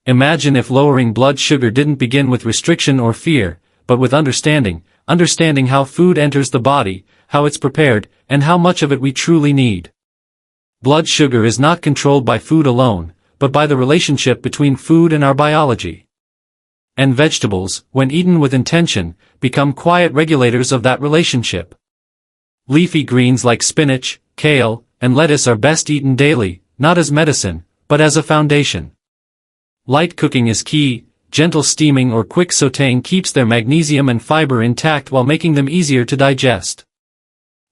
Imagine if lowering blood sugar didn't begin with restriction or fear, but with understanding how food enters the body, how it's prepared, and how much of it we truly need. Blood sugar is not controlled by food alone, but by the relationship between food and our biology. And vegetables, when eaten with intention, become quiet regulators of that relationship. Leafy greens like spinach, kale, and lettuce are best eaten daily, not as medicine, but as a foundation. Light cooking is key. Gentle steaming or quick sautéing keeps their magnesium and fiber intact while making them easier to digest.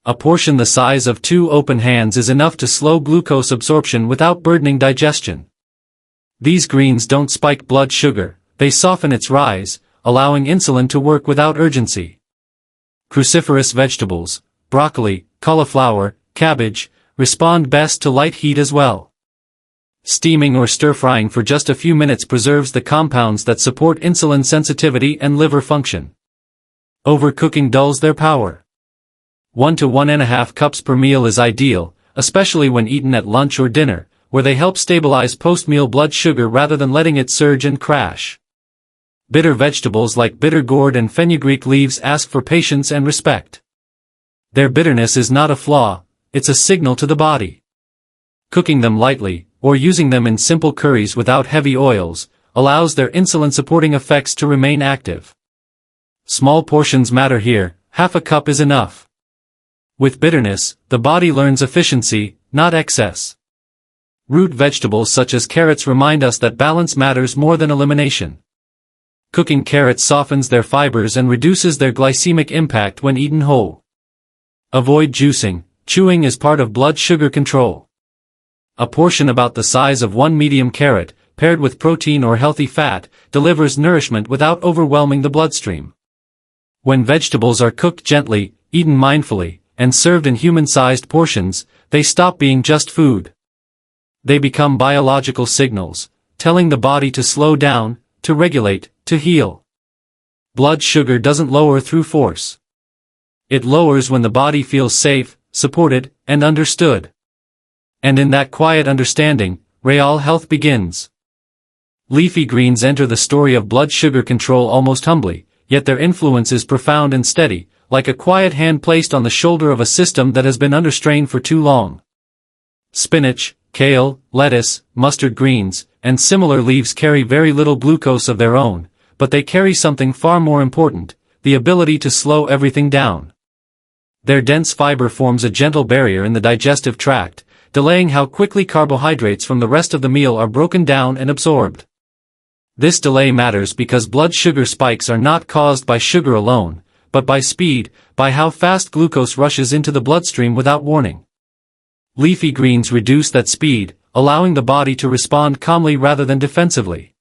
A portion the size of 2 open hands is enough to slow glucose absorption without burdening digestion. These greens don't spike blood sugar, they soften its rise, allowing insulin to work without urgency. Cruciferous vegetables, broccoli, cauliflower, cabbage, respond best to light heat as well. Steaming or stir-frying for just a few minutes preserves the compounds that support insulin sensitivity and liver function. Overcooking dulls their power. 1 to 1.5 cups per meal is ideal, especially when eaten at lunch or dinner, where they help stabilize post-meal blood sugar rather than letting it surge and crash. Bitter vegetables like bitter gourd and fenugreek leaves ask for patience and respect. Their bitterness is not a flaw, it's a signal to the body. Cooking them lightly, or using them in simple curries without heavy oils, allows their insulin-supporting effects to remain active. Small portions matter here, half a cup is enough. With bitterness, the body learns efficiency, not excess. Root vegetables such as carrots remind us that balance matters more than elimination. Cooking carrots softens their fibers and reduces their glycemic impact when eaten whole. Avoid juicing. Chewing is part of blood sugar control. A portion about the size of 1 medium carrot, paired with protein or healthy fat, delivers nourishment without overwhelming the bloodstream. When vegetables are cooked gently, eaten mindfully, and served in human-sized portions, they stop being just food. They become biological signals, telling the body to slow down, to regulate, to heal. Blood sugar doesn't lower through force. It lowers when the body feels safe, supported, and understood. And in that quiet understanding, real health begins. Leafy greens enter the story of blood sugar control almost humbly, yet their influence is profound and steady, like a quiet hand placed on the shoulder of a system that has been under strain for too long. Spinach, kale, lettuce, mustard greens, and similar leaves carry very little glucose of their own, but they carry something far more important, the ability to slow everything down. Their dense fiber forms a gentle barrier in the digestive tract, delaying how quickly carbohydrates from the rest of the meal are broken down and absorbed. This delay matters because blood sugar spikes are not caused by sugar alone, but by speed, by how fast glucose rushes into the bloodstream without warning. Leafy greens reduce that speed, allowing the body to respond calmly rather than defensively.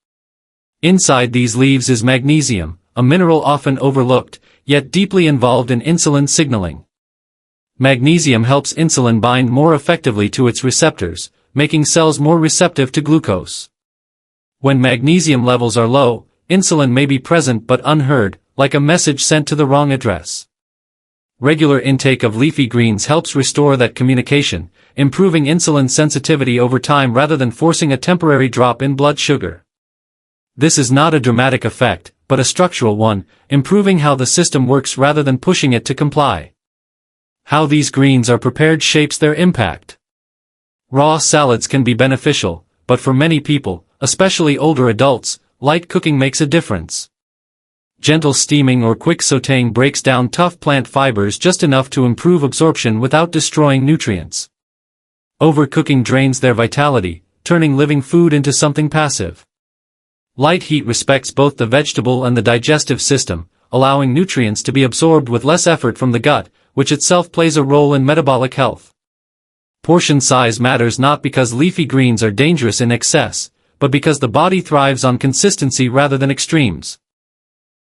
Inside these leaves is magnesium, a mineral often overlooked, yet deeply involved in insulin signaling. Magnesium helps insulin bind more effectively to its receptors, making cells more receptive to glucose. When magnesium levels are low, insulin may be present but unheard, like a message sent to the wrong address. Regular intake of leafy greens helps restore that communication, improving insulin sensitivity over time rather than forcing a temporary drop in blood sugar. This is not a dramatic effect, but a structural one, improving how the system works rather than pushing it to comply. How these greens are prepared shapes their impact. Raw salads can be beneficial, but for many people, especially older adults, light cooking makes a difference. Gentle steaming or quick sautéing breaks down tough plant fibers just enough to improve absorption without destroying nutrients. Overcooking drains their vitality, turning living food into something passive. Light heat respects both the vegetable and the digestive system, allowing nutrients to be absorbed with less effort from the gut, which itself plays a role in metabolic health. Portion size matters not because leafy greens are dangerous in excess, but because the body thrives on consistency rather than extremes.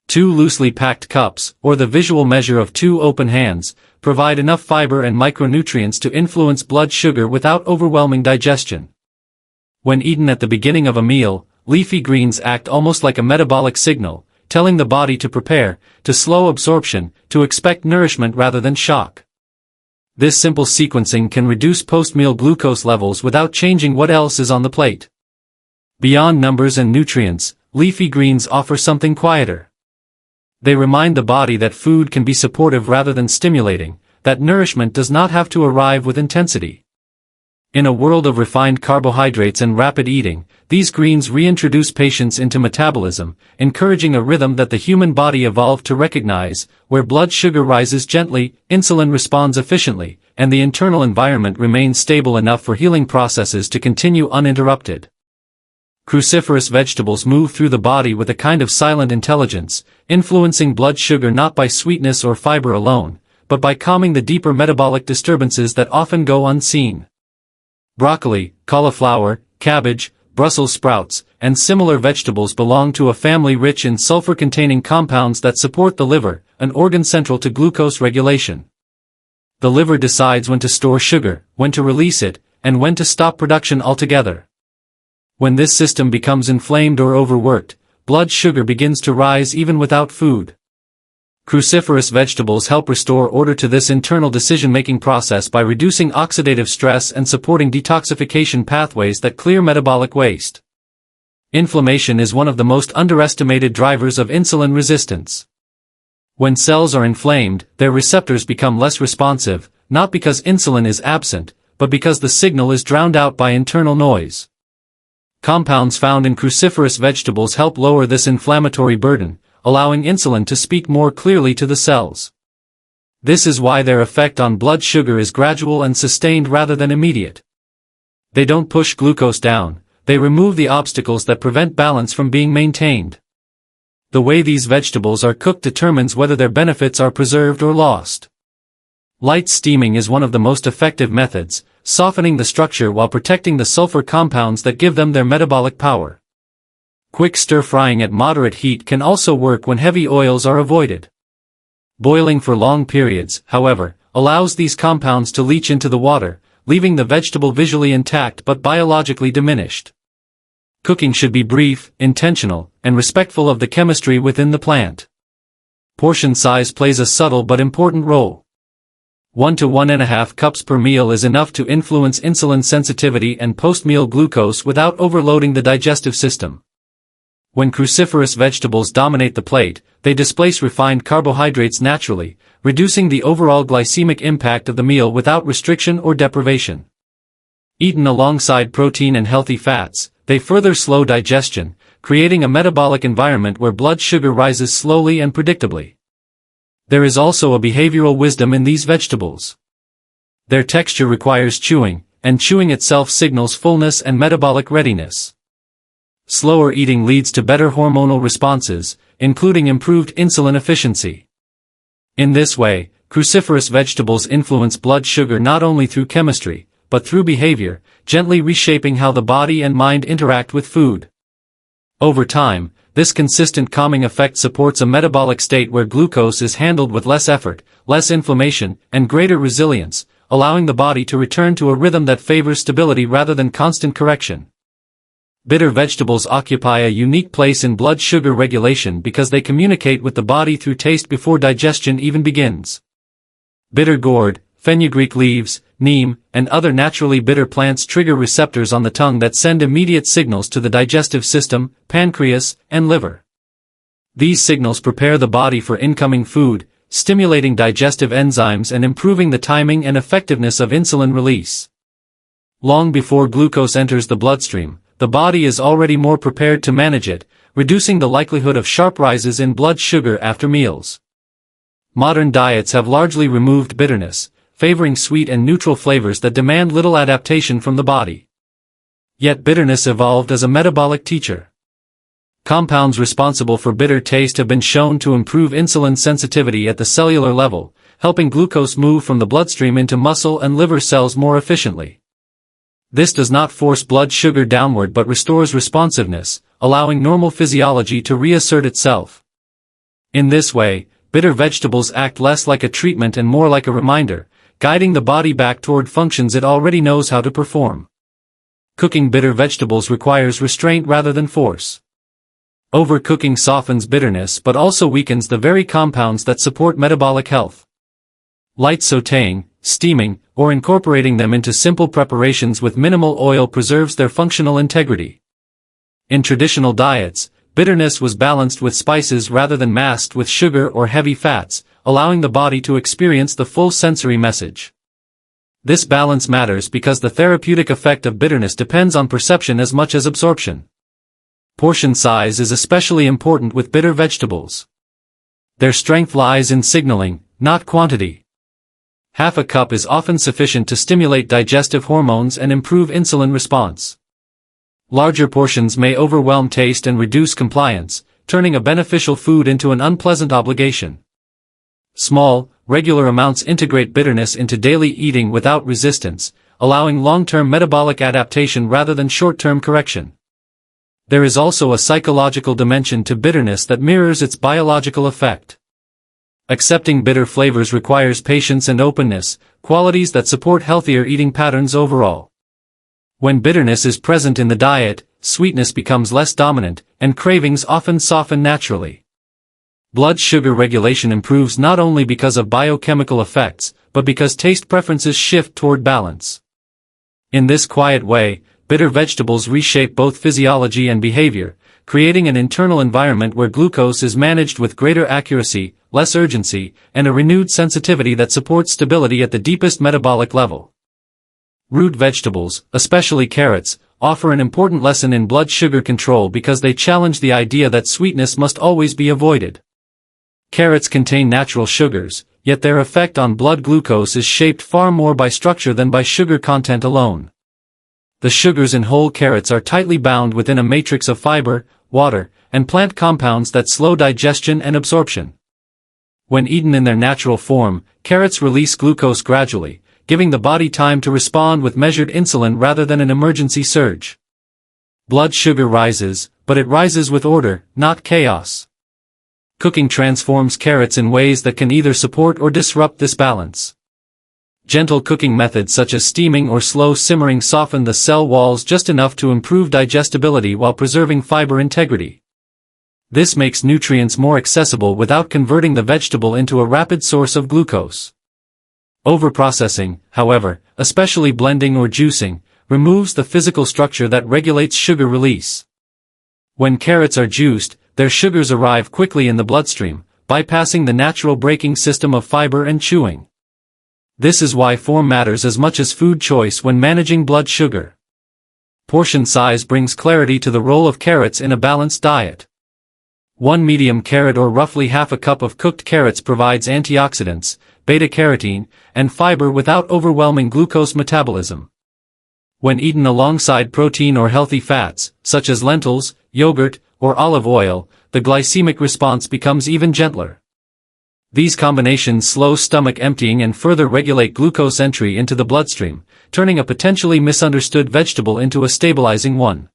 2 loosely packed cups, or the visual measure of 2 open hands, provide enough fiber and micronutrients to influence blood sugar without overwhelming digestion. When eaten at the beginning of a meal, leafy greens act almost like a metabolic signal, telling the body to prepare, to slow absorption, to expect nourishment rather than shock. This simple sequencing can reduce post-meal glucose levels without changing what else is on the plate. Beyond numbers and nutrients, leafy greens offer something quieter. They remind the body that food can be supportive rather than stimulating, that nourishment does not have to arrive with intensity. In a world of refined carbohydrates and rapid eating, these greens reintroduce patience into metabolism, encouraging a rhythm that the human body evolved to recognize, where blood sugar rises gently, insulin responds efficiently, and the internal environment remains stable enough for healing processes to continue uninterrupted. Cruciferous vegetables move through the body with a kind of silent intelligence, influencing blood sugar not by sweetness or fiber alone, but by calming the deeper metabolic disturbances that often go unseen. Broccoli, cauliflower, cabbage, Brussels sprouts, and similar vegetables belong to a family rich in sulfur-containing compounds that support the liver, an organ central to glucose regulation. The liver decides when to store sugar, when to release it, and when to stop production altogether. When this system becomes inflamed or overworked, blood sugar begins to rise even without food. Cruciferous vegetables help restore order to this internal decision-making process by reducing oxidative stress and supporting detoxification pathways that clear metabolic waste. Inflammation is one of the most underestimated drivers of insulin resistance. When cells are inflamed, their receptors become less responsive, not because insulin is absent, but because the signal is drowned out by internal noise. Compounds found in cruciferous vegetables help lower this inflammatory burden, allowing insulin to speak more clearly to the cells. This is why their effect on blood sugar is gradual and sustained rather than immediate. They don't push glucose down, they remove the obstacles that prevent balance from being maintained. The way these vegetables are cooked determines whether their benefits are preserved or lost. Light steaming is one of the most effective methods, softening the structure while protecting the sulfur compounds that give them their metabolic power. Quick stir-frying at moderate heat can also work when heavy oils are avoided. Boiling for long periods, however, allows these compounds to leach into the water, leaving the vegetable visually intact but biologically diminished. Cooking should be brief, intentional, and respectful of the chemistry within the plant. Portion size plays a subtle but important role. 1 to 1.5 cups per meal is enough to influence insulin sensitivity and post-meal glucose without overloading the digestive system. When cruciferous vegetables dominate the plate, they displace refined carbohydrates naturally, reducing the overall glycemic impact of the meal without restriction or deprivation. Eaten alongside protein and healthy fats, they further slow digestion, creating a metabolic environment where blood sugar rises slowly and predictably. There is also a behavioral wisdom in these vegetables. Their texture requires chewing, and chewing itself signals fullness and metabolic readiness. Slower eating leads to better hormonal responses, including improved insulin efficiency. In this way, cruciferous vegetables influence blood sugar not only through chemistry, but through behavior, gently reshaping how the body and mind interact with food. Over time, this consistent calming effect supports a metabolic state where glucose is handled with less effort, less inflammation, and greater resilience, allowing the body to return to a rhythm that favors stability rather than constant correction. Bitter vegetables occupy a unique place in blood sugar regulation because they communicate with the body through taste before digestion even begins. Bitter gourd, fenugreek leaves, neem, and other naturally bitter plants trigger receptors on the tongue that send immediate signals to the digestive system, pancreas, and liver. These signals prepare the body for incoming food, stimulating digestive enzymes and improving the timing and effectiveness of insulin release. Long before glucose enters the bloodstream, the body is already more prepared to manage it, reducing the likelihood of sharp rises in blood sugar after meals. Modern diets have largely removed bitterness, favoring sweet and neutral flavors that demand little adaptation from the body. Yet bitterness evolved as a metabolic teacher. Compounds responsible for bitter taste have been shown to improve insulin sensitivity at the cellular level, helping glucose move from the bloodstream into muscle and liver cells more efficiently. This does not force blood sugar downward but restores responsiveness, allowing normal physiology to reassert itself. In this way, bitter vegetables act less like a treatment and more like a reminder, guiding the body back toward functions it already knows how to perform. Cooking bitter vegetables requires restraint rather than force. Overcooking softens bitterness but also weakens the very compounds that support metabolic health. Light sautéing, steaming, or incorporating them into simple preparations with minimal oil preserves their functional integrity. In traditional diets, bitterness was balanced with spices rather than masked with sugar or heavy fats, allowing the body to experience the full sensory message. This balance matters because the therapeutic effect of bitterness depends on perception as much as absorption. Portion size is especially important with bitter vegetables. Their strength lies in signaling, not quantity. Half a cup is often sufficient to stimulate digestive hormones and improve insulin response. Larger portions may overwhelm taste and reduce compliance, turning a beneficial food into an unpleasant obligation. Small, regular amounts integrate bitterness into daily eating without resistance, allowing long-term metabolic adaptation rather than short-term correction. There is also a psychological dimension to bitterness that mirrors its biological effect. Accepting bitter flavors requires patience and openness, qualities that support healthier eating patterns overall. When bitterness is present in the diet, sweetness becomes less dominant, and cravings often soften naturally. Blood sugar regulation improves not only because of biochemical effects, but because taste preferences shift toward balance. In this quiet way, bitter vegetables reshape both physiology and behavior, creating an internal environment where glucose is managed with greater accuracy, less urgency, and a renewed sensitivity that supports stability at the deepest metabolic level. Root vegetables, especially carrots, offer an important lesson in blood sugar control because they challenge the idea that sweetness must always be avoided. Carrots contain natural sugars, yet their effect on blood glucose is shaped far more by structure than by sugar content alone. The sugars in whole carrots are tightly bound within a matrix of fiber, water, and plant compounds that slow digestion and absorption. When eaten in their natural form, carrots release glucose gradually, giving the body time to respond with measured insulin rather than an emergency surge. Blood sugar rises, but it rises with order, not chaos. Cooking transforms carrots in ways that can either support or disrupt this balance. Gentle cooking methods such as steaming or slow simmering soften the cell walls just enough to improve digestibility while preserving fiber integrity. This makes nutrients more accessible without converting the vegetable into a rapid source of glucose. Overprocessing, however, especially blending or juicing, removes the physical structure that regulates sugar release. When carrots are juiced, their sugars arrive quickly in the bloodstream, bypassing the natural braking system of fiber and chewing. This is why form matters as much as food choice when managing blood sugar. Portion size brings clarity to the role of carrots in a balanced diet. One medium carrot or roughly half a cup of cooked carrots provides antioxidants, beta-carotene, and fiber without overwhelming glucose metabolism. When eaten alongside protein or healthy fats, such as lentils, yogurt, or olive oil, the glycemic response becomes even gentler. These combinations slow stomach emptying and further regulate glucose entry into the bloodstream, turning a potentially misunderstood vegetable into a stabilizing one.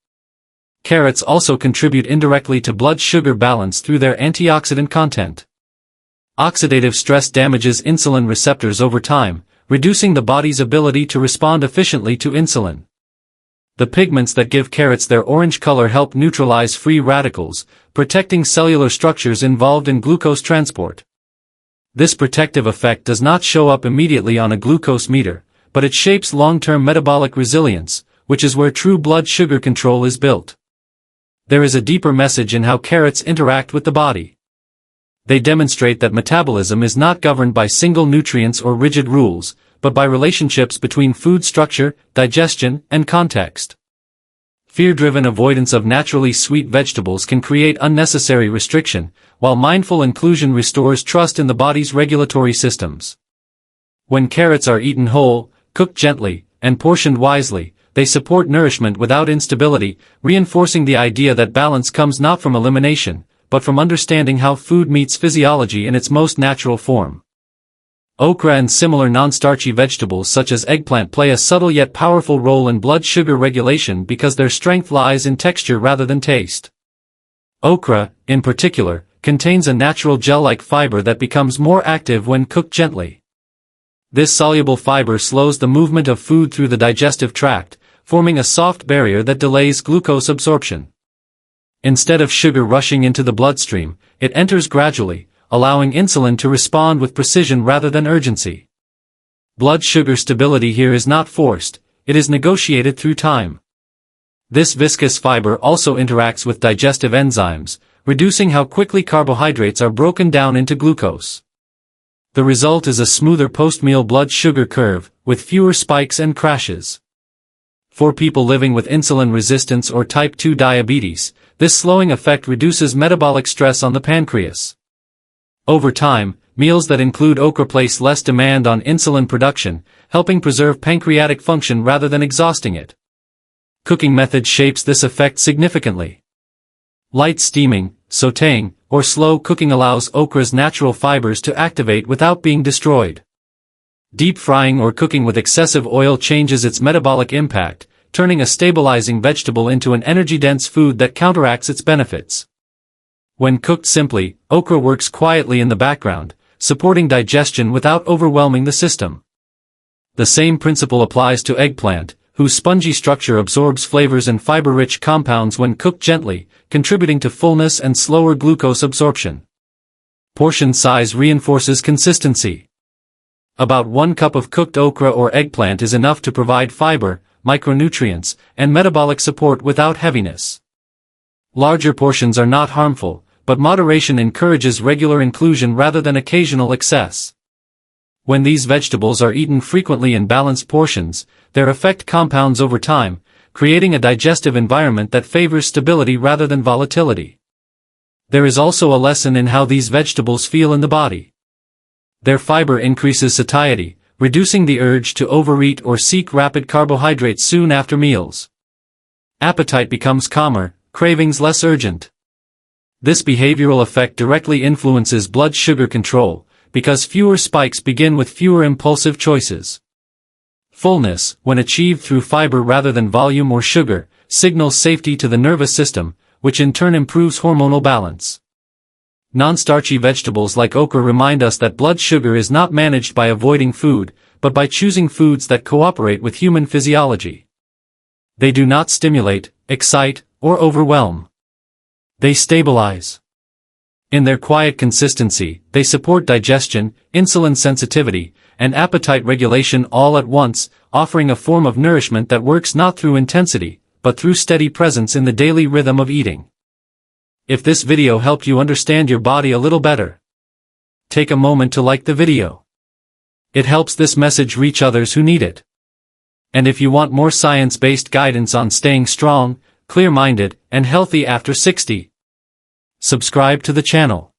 Carrots also contribute indirectly to blood sugar balance through their antioxidant content. Oxidative stress damages insulin receptors over time, reducing the body's ability to respond efficiently to insulin. The pigments that give carrots their orange color help neutralize free radicals, protecting cellular structures involved in glucose transport. This protective effect does not show up immediately on a glucose meter, but it shapes long-term metabolic resilience, which is where true blood sugar control is built. There is a deeper message in how carrots interact with the body. They demonstrate that metabolism is not governed by single nutrients or rigid rules, but by relationships between food structure, digestion, and context. Fear-driven avoidance of naturally sweet vegetables can create unnecessary restriction, while mindful inclusion restores trust in the body's regulatory systems. When carrots are eaten whole, cooked gently, and portioned wisely, they support nourishment without instability, reinforcing the idea that balance comes not from elimination, but from understanding how food meets physiology in its most natural form. Okra and similar non-starchy vegetables such as eggplant play a subtle yet powerful role in blood sugar regulation because their strength lies in texture rather than taste. Okra, in particular, contains a natural gel-like fiber that becomes more active when cooked gently. This soluble fiber slows the movement of food through the digestive tract, forming a soft barrier that delays glucose absorption. Instead of sugar rushing into the bloodstream, it enters gradually, allowing insulin to respond with precision rather than urgency. Blood sugar stability here is not forced, it is negotiated through time. This viscous fiber also interacts with digestive enzymes, reducing how quickly carbohydrates are broken down into glucose. The result is a smoother post-meal blood sugar curve, with fewer spikes and crashes. For people living with insulin resistance or type 2 diabetes, this slowing effect reduces metabolic stress on the pancreas. Over time, meals that include okra place less demand on insulin production, helping preserve pancreatic function rather than exhausting it. Cooking method shapes this effect significantly. Light steaming, sautéing, or slow cooking allows okra's natural fibers to activate without being destroyed. Deep frying or cooking with excessive oil changes its metabolic impact, turning a stabilizing vegetable into an energy-dense food that counteracts its benefits. When cooked simply, okra works quietly in the background, supporting digestion without overwhelming the system. The same principle applies to eggplant, whose spongy structure absorbs flavors and fiber-rich compounds when cooked gently, contributing to fullness and slower glucose absorption. Portion size reinforces consistency. About 1 cup of cooked okra or eggplant is enough to provide fiber, micronutrients, and metabolic support without heaviness. Larger portions are not harmful, but moderation encourages regular inclusion rather than occasional excess. When these vegetables are eaten frequently in balanced portions, their effect compounds over time, creating a digestive environment that favors stability rather than volatility. There is also a lesson in how these vegetables feel in the body. Their fiber increases satiety, reducing the urge to overeat or seek rapid carbohydrates soon after meals. Appetite becomes calmer, cravings less urgent. This behavioral effect directly influences blood sugar control, because fewer spikes begin with fewer impulsive choices. Fullness, when achieved through fiber rather than volume or sugar, signals safety to the nervous system, which in turn improves hormonal balance. Non-starchy vegetables like okra remind us that blood sugar is not managed by avoiding food, but by choosing foods that cooperate with human physiology. They do not stimulate, excite, or overwhelm. They stabilize. In their quiet consistency, they support digestion, insulin sensitivity, and appetite regulation all at once, offering a form of nourishment that works not through intensity, but through steady presence in the daily rhythm of eating. If this video helped you understand your body a little better, take a moment to like the video. It helps this message reach others who need it. And if you want more science-based guidance on staying strong, clear-minded, and healthy after 60, subscribe to the channel.